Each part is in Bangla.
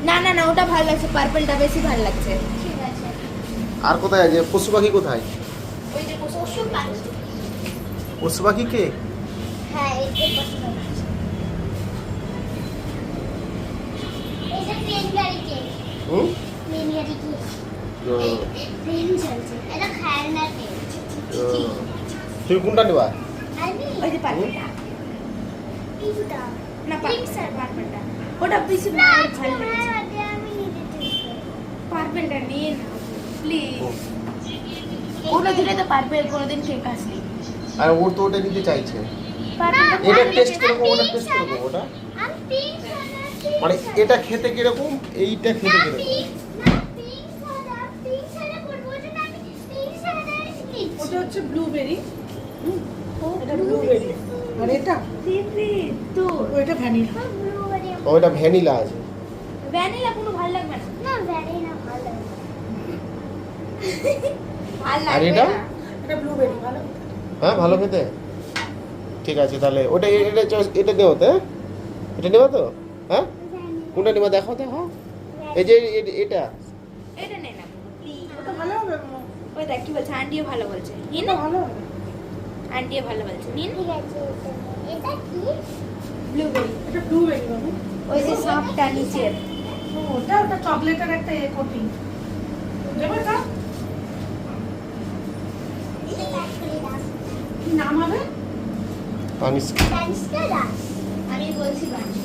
না না না, ওটা ভালো লাগছে, পার্পলটা বেশি ভালো লাগছে। ঠিক আছে। আর কোথায় আছে পশু পাখি কোথায়? ওই যে পশু পাখি। পশু পাখি কে? হ্যাঁ, এই যে পশু পাখি। এই যে ট্রেন গাড়ি কে? হুম? ট্রেন গাড়ি কি? ও, ট্রেন চলছে। এটা খেলনা ট্রেন। ও। তুমি কোনটা নেবা? আমি ওই যে পার্পলটা। পিছুটা। না পিঙ্ক স্যার। পার্পলটা, ওটা বেশি না, ভালো লাগছে। আমি নিতে চাই। পার্পলটা নিয়ে না প্লিজ। ও, কোনোদিনে তো পার্পল কোনোদিন ঠিক আসে। আর ও তো ওটা নিতে চাইছে। পার্পলটা এটা ভালো টেস্ট লাগে। করবো, ওটা টেস্ট করবো ওটা। আমি পিঙ্ক স্যার। মানে এটা খেতে কিরকম, এইটা খেতে কিরকম? ওটা হচ্ছে ব্লুবেরি, এটা ব্লুবেরি, আর এটা তো ওইটা ভ্যানিলা। ওইটা ভ্যানিলা আছে। ভ্যানিলা কোনো ভালো লাগবে না। ভালো আর লাগবে এটা? না। এটা ব্লুবেরি ভালো। হ্যাঁ ভালো খেতে। ঠিক আছে তাহলে ওটা এটা এটা নেবো তো, হ্যাঁ? এটা নেবো তো, হ্যাঁ? কোনটা নেবো দেখো দেখো। এই যে এটা এটা নে না please। ওটা ভালো হবে। ওই দেখ কি বলছে, আন্টিও ভালো বলছে। নিন এটা ভালো হবে। আন্টিও ভালো বলছে, নিন এটা কি? ব্লুবেরি। এটা ব্লুবেরি বাবু। ওই যে সাপটা নিচে। ও, ওটা ওটা চকলেটের একটা কোটিং। দেবো এটা? কি নাম হবে? পানিস। আমি বলছি বানি।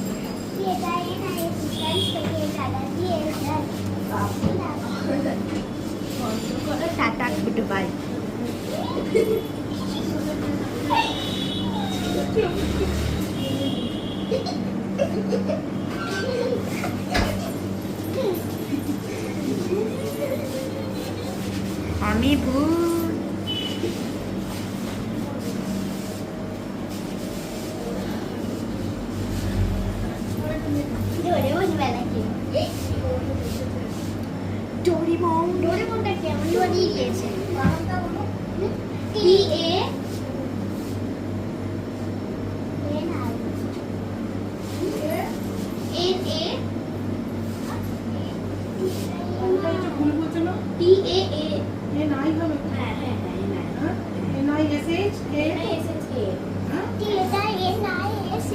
Tata good bye. আমি ভূত। ডোরিমন। ডোরেমনটা কেমন ডোরি দিয়েছে? টি এ এন এ ওটা একটু ভুল বলছো না? টি এ এ। এ নাই হবে। হ্যাঁ হ্যাঁ হ্যাঁ হ্যাঁ? NISH, K? S S A. হ্যাঁ? এটা NISH